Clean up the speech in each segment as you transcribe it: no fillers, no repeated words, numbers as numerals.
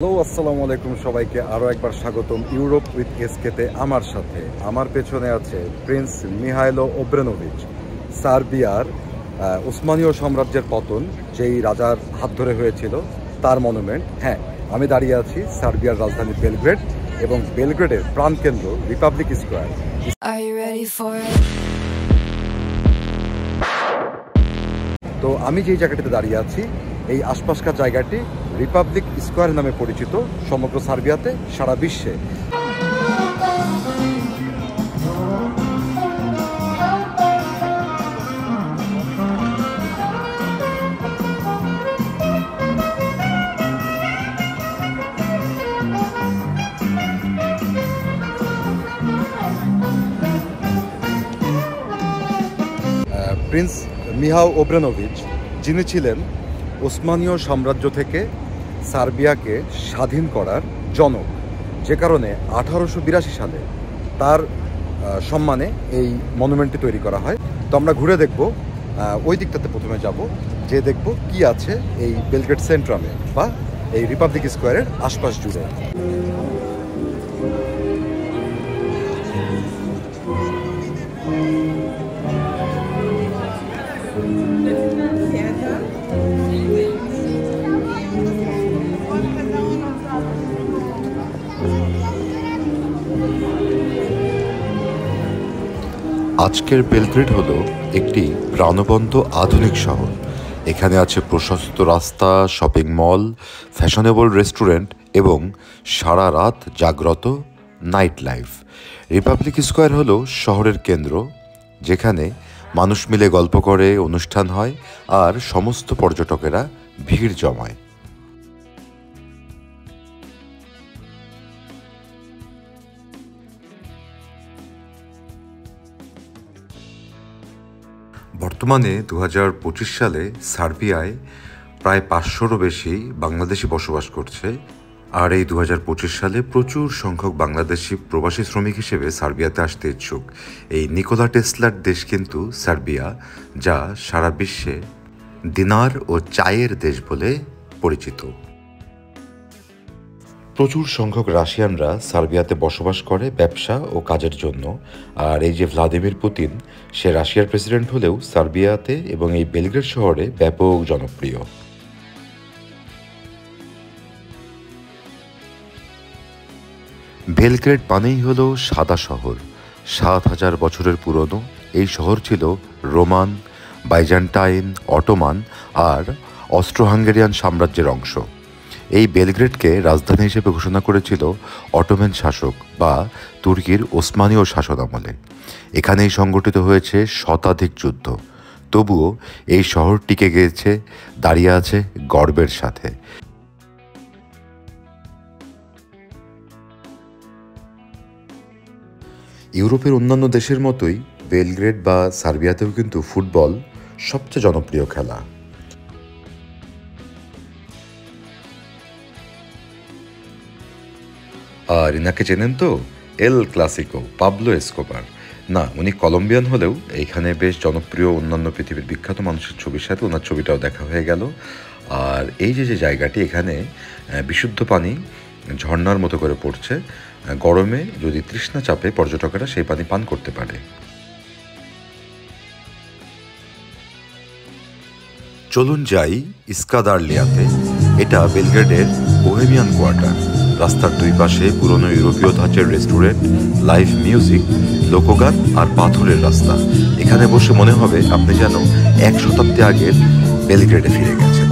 Hello, আসসালামু আলাইকুম সবাইকে আরও একবার স্বাগতম ইউরোপ উইথ এসকেতে। আমার সাথে আমার পেছনে আছে প্রিন্স মিহাইলো ওব্রেনোভিচ, সার্বিয়ার ওসমানীয় সাম্রাজ্যের পতন যেই রাজার হাত ধরে হয়েছিল তার মনুমেন্ট। হ্যাঁ, আমি দাঁড়িয়ে আছি সার্বিয়ার রাজধানী বেলগ্রেড এবং বেলগ্রেডের প্রাণকেন্দ্র রিপাবলিক স্কোয়ার। তো আমি যেই জায়গাটিতে দাঁড়িয়ে আছি এই আশপাশকার জায়গাটি রিপাবলিক স্কোয়ার নামে পরিচিত সমগ্র সার্বিয়াতে, সারা বিশ্বে। প্রিন্স মিহাও ওব্রেনোভিচ, যিনি ছিলেন ওসমানীয় সাম্রাজ্য থেকে সার্বিয়াকে স্বাধীন করার জনক, যে কারণে 1882 সালে তার সম্মানে এই মনুমেন্টটি তৈরি করা হয়। তো আমরা ঘুরে দেখব, ওই দিকটাতে প্রথমে যাব, যে দেখব কি আছে এই বেলগ্রেড সেন্ট্রামে বা এই রিপাবলিক স্কোয়ারের আশপাশ জুড়ে। আজকের বেলগ্রেড হলো একটি প্রাণবন্ত আধুনিক শহর। এখানে আছে প্রশস্ত রাস্তা, শপিং মল, ফ্যাশনেবল রেস্টুরেন্ট এবং সারা রাত জাগ্রত নাইট লাইফ। রিপাবলিক স্কোয়ার হলো শহরের কেন্দ্র, যেখানে মানুষ মিলে গল্প করে, অনুষ্ঠান হয় আর সমস্ত পর্যটকেরা ভিড় জমায়। বর্তমানে 2025 সালে সার্বিয়ায় প্রায় 500-রও বেশি বাংলাদেশি বসবাস করছে। আর এই 2025 সালে প্রচুর সংখ্যক বাংলাদেশি প্রবাসী শ্রমিক হিসেবে সার্বিয়াতে আসতে ইচ্ছুক। এই নিকোলা টেসলার দেশ কিন্তু সার্বিয়া, যা সারা বিশ্বে দিনার ও চায়ের দেশ বলে পরিচিত। প্রচুর সংখ্যক রাশিয়ানরা সার্বিয়াতে বসবাস করে ব্যবসা ও কাজের জন্য। আর এই যে ভ্লাদিমির পুতিন, সে রাশিয়ার প্রেসিডেন্ট হলেও সার্বিয়াতে এবং এই বেলগ্রেড শহরে ব্যাপক জনপ্রিয়। বেলগ্রেড মানেই হলো সাদা শহর। 7,000 বছরের পুরনো এই শহর ছিল রোমান, বাইজেন্টাইন, অটোমান আর অস্ট্রো হাঙ্গেরিয়ান সাম্রাজ্যের অংশ। এই বেলগ্রেডকে রাজধানী হিসেবে ঘোষণা করেছিল অটোমান শাসক বা তুর্কির ওসমানীয় শাসন আমলে। এখানেই সংগঠিত হয়েছে শতাধিক যুদ্ধ। তবুও এই শহর টিকে গিয়েছে, দাঁড়িয়ে আছে গর্বের সাথে। ইউরোপের অন্যান্য দেশের মতোই বেলগ্রেড বা সার্বিয়াতেও কিন্তু ফুটবল সবচেয়ে জনপ্রিয় খেলা। আর ইনাকে চেনেন তো, এল ক্লাসিকো, পাবলো এসকোবার। না, উনি কলম্বিয়ান হলেও এইখানে বেশ জনপ্রিয় অন্যান্য পৃথিবীর বিখ্যাত মানুষের ছবির সাথে ওনার ছবিটাও দেখা হয়ে গেল। আর এই যে জায়গাটি, এখানে বিশুদ্ধ পানি ঝর্ণার মতো করে পড়ছে। গরমে যদি তৃষ্ণা চাপে পর্যটকেরা সেই পানি পান করতে পারে। চলুন যাই ইস্কাদারলিয়াতে। এটা বেলগ্রেডের বোহেমিয়ান কোয়ার্টার। রাস্তার দুই পাশে পুরনো ইউরোপীয় ধাঁচের রেস্টুরেন্ট, লাইভ মিউজিক, লোকগান আর পাথরের রাস্তা। এখানে বসে মনে হবে আপনি যেন 1 শতাব্দী আগের বেলগ্রেডে ফিরে গেছেন।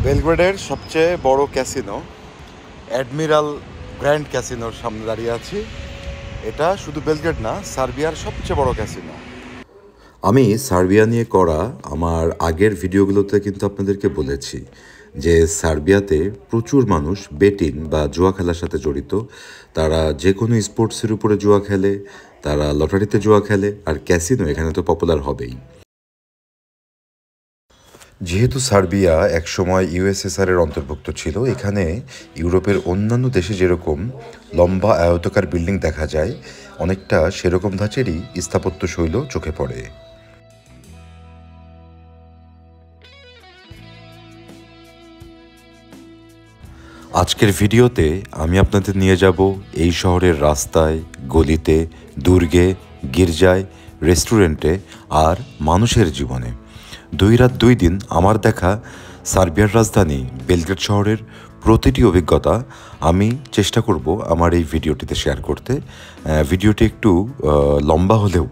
বেলগ্রেডের সবচেয়ে বড় ক্যাসিনো অ্যাডমিরাল গ্র্যান্ড ক্যাসিনোর সামনে দাঁড়িয়ে আছি। এটা শুধু বেলগ্রেড না, সার্বিয়ার সবচেয়ে বড় ক্যাসিনো। আমি সার্বিয়া নিয়ে করা আমার আগের ভিডিওগুলোতে কিন্তু আপনাদেরকে বলেছি যে সার্বিয়াতে প্রচুর মানুষ বেটিং বা জুয়া খেলার সাথে জড়িত। তারা যে কোনো স্পোর্টসের উপরে জুয়া খেলে, তারা লটারিতে জুয়া খেলে, আর ক্যাসিনো এখানে তো পপুলার হবেই। যেহেতু সার্বিয়া একসময় ইউএসএসআরের অন্তর্ভুক্ত ছিল, এখানে ইউরোপের অন্যান্য দেশে যেরকম লম্বা আয়তাকার বিল্ডিং দেখা যায়, অনেকটা সেরকম ধাঁচেরই স্থাপত্য শৈল চোখে পড়ে। আজকের ভিডিওতে আমি আপনাদের নিয়ে যাব এই শহরের রাস্তায়, গলিতে, দুর্গে, গির্জায়, রেস্টুরেন্টে আর মানুষের জীবনে। 2 রাত 2 দিন আমার দেখা সার্বিয়ার রাজধানী বেলগ্রেড শহরের প্রতিটি অভিজ্ঞতা আমি চেষ্টা করব আমার এই ভিডিওটিতে শেয়ার করতে। ভিডিওটি একটু লম্বা হলেও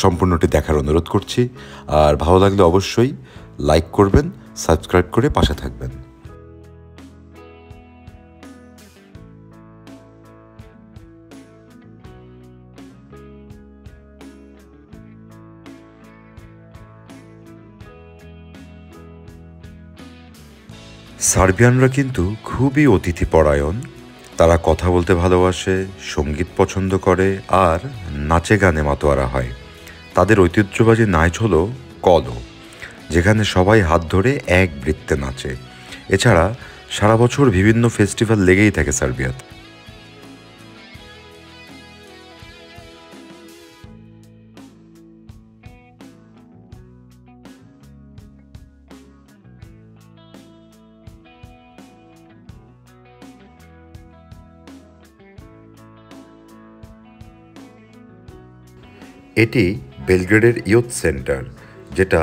সম্পূর্ণটি দেখার অনুরোধ করছি। আর ভালো লাগলে অবশ্যই লাইক করবেন, সাবস্ক্রাইব করে পাশে থাকবেন। সার্বিয়ানরা কিন্তু খুবই অতিথিপরায়ণ। তারা কথা বলতে ভালোবাসে, সঙ্গীত পছন্দ করে আর নাচে গানে মাতোয়ারা হয়। তাদের ঐতিহ্যবাহী নাচ হলো কলো, যেখানে সবাই হাত ধরে এক বৃত্তে নাচে। এছাড়া সারা বছর বিভিন্ন ফেস্টিভ্যাল লেগেই থাকে সার্বিয়াতে। এটি বেলগ্রেডের ইয়ুথ সেন্টার, যেটা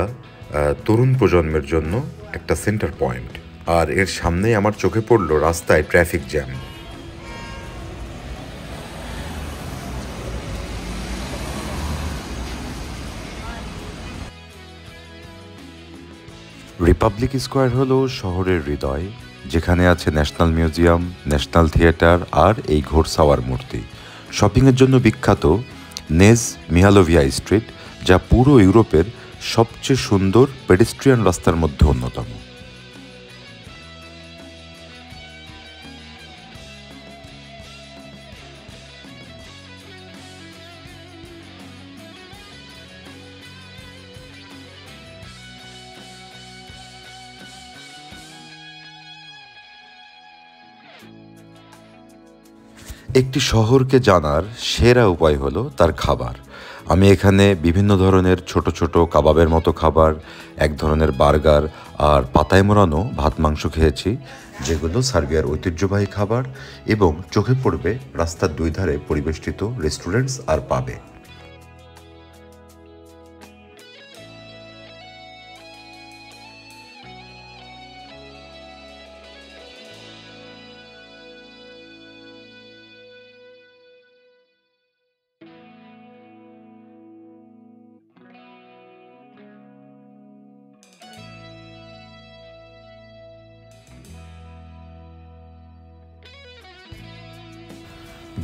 তরুণ প্রজন্মের জন্য একটা সেন্টার পয়েন্ট। আর এর সামনেই আমার চোখে পড়ল রাস্তায় ট্রাফিক জ্যাম। রিপাবলিক স্কোয়ার হলো শহরের হৃদয়, যেখানে আছে ন্যাশনাল মিউজিয়াম, ন্যাশনাল থিয়েটার আর এই ঘোড়সাওয়ার মূর্তি। শপিংয়ের জন্য বিখ্যাত নেজ মিহালোভিয়া স্ট্রিট, যা পুরো ইউরোপের সবচেয়ে সুন্দর পেডেস্ট্রিয়ান রাস্তার মধ্যে অন্যতম। একটি শহরকে জানার সেরা উপায় হলো তার খাবার। আমি এখানে বিভিন্ন ধরনের ছোট ছোট কাবাবের মতো খাবার, এক ধরনের বার্গার আর পাতায় মোড়ানো ভাত মাংস খেয়েছি, যেগুলো সার্বিয়ার ঐতিহ্যবাহী খাবার, এবং চোখে পড়বে রাস্তার 2 ধারে পরিবেষ্টিত রেস্টুরেন্টস আর পাবে।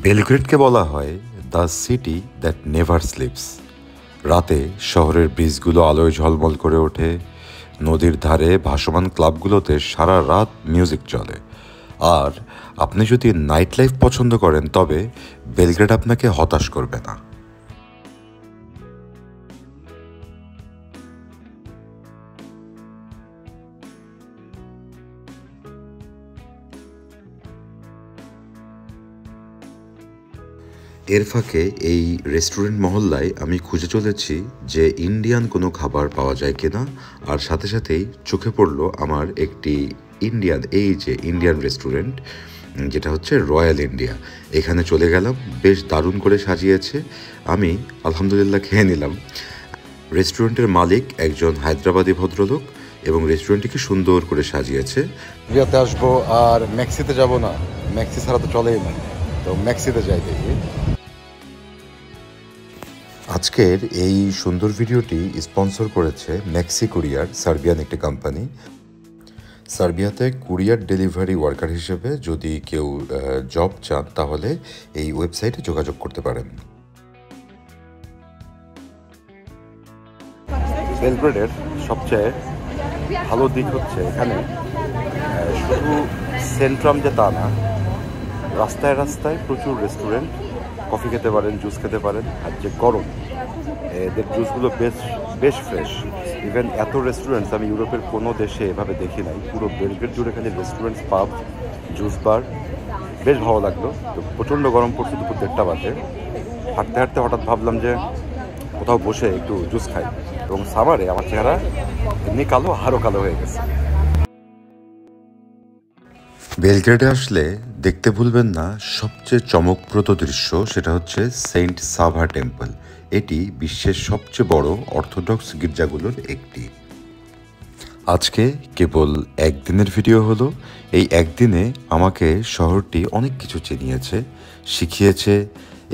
বেলগ্রেডকে বলা হয় the city that never sleeps. রাতে শহরের ব্রিজগুলো আলোয় ঝলমল করে ওঠে, নদীর ধারে ভাসমান ক্লাবগুলোতে সারা রাত মিউজিক চলে। আর আপনি যদি নাইট লাইফ পছন্দ করেন, তবে বেলগ্রেড আপনাকে হতাশ করবে না। এর ফাঁকে এই রেস্টুরেন্ট মহল্লায় আমি খুঁজে চলেছি যে ইন্ডিয়ান কোনো খাবার পাওয়া যায় কিনা, আর সাথে সাথেই চোখে পড়লো আমার একটি ইন্ডিয়ান রেস্টুরেন্ট, যেটা হচ্ছে রয়্যাল ইন্ডিয়া। এখানে চলে গেলাম, বেশ দারুণ করে সাজিয়েছে। আমি আলহামদুলিল্লাহ খেয়ে নিলাম। রেস্টুরেন্টের মালিক একজন হায়দ্রাবাদি ভদ্রলোক এবং রেস্টুরেন্টটিকে সুন্দর করে সাজিয়েছে। সার্বিয়াতে আসবো আর মেক্সিতে যাব না, মেক্সি ছাড়া তো চলেই না, তো মেক্সিতে যাই দেখি। আজকের এই সুন্দর ভিডিওটি স্পন্সর করেছে মেক্সি কুরিয়ার, সার্বিয়ান একটি কোম্পানি। সার্বিয়াতে কুরিয়ার ডেলিভারি ওয়ার্কার হিসেবে যদি কেউ জব চান, তাহলে এই ওয়েবসাইটে যোগাযোগ করতে পারেন। বেলগ্রেডের সবচেয়ে ভালো দিক হচ্ছে এখানে শুধু সেন্ট্রাম যে তা না, রাস্তায় রাস্তায় প্রচুর রেস্টুরেন্ট, কফি খেতে পারেন, জুস খেতে পারেন। আর যে গরম, এদের জুসগুলো বেশ ফ্রেশ। ইভেন এত রেস্টুরেন্টস আমি ইউরোপের কোনো দেশে এভাবে দেখি নাই। পুরো বেলগ্রেড জুড়ে খালি রেস্টুরেন্টস, পাব, জুস বার। বেশ ভালো লাগলো। তো প্রচণ্ড গরম পড়ছে, দুপুর 1:30 বাজে। হাঁটতে হাঁটতে হঠাৎ ভাবলাম যে কোথাও বসে একটু জুস খাই, এবং সামারে আমার চেহারা এমনি কালো, আরও কালো হয়ে গেছে। বেলগ্রেডে আসলে দেখতে ভুলবেন না সবচেয়ে চমকপ্রদ দৃশ্য, সেটা হচ্ছে সেন্ট সাভা টেম্পল। এটি বিশ্বের সবচেয়ে বড় অর্থোডক্স গির্জাগুলোর একটি। আজকে কেবল একদিনের ভিডিও হলো। এই একদিনে আমাকে শহরটি অনেক কিছু চিনিয়েছে, শিখিয়েছে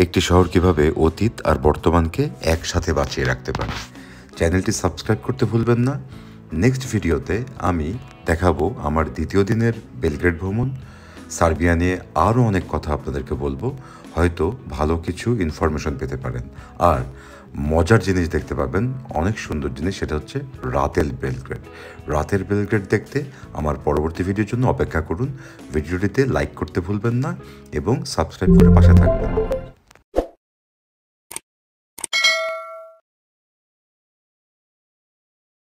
একটি শহর কিভাবে অতীত আর বর্তমানকে একসাথে বাঁচিয়ে রাখতে পারে। চ্যানেলটি সাবস্ক্রাইব করতে ভুলবেন না। নেক্সট ভিডিওতে আমি দেখাবো আমার দ্বিতীয় দিনের বেলগ্রেড ভ্রমণ। সার্বিয়া নিয়ে আরও অনেক কথা আপনাদেরকে বলবো, হয়তো ভালো কিছু ইনফরমেশন পেতে পারেন। আর মজার জিনিস দেখতে পাবেন, অনেক সুন্দর জিনিস, সেটা হচ্ছে রাতের বেলগ্রেড। রাতের বেলগ্রেড দেখতে আমার পরবর্তী ভিডিওর জন্য অপেক্ষা করুন। ভিডিওটিতে লাইক করতে ভুলবেন না এবং সাবস্ক্রাইব করে পাশে থাকবেন।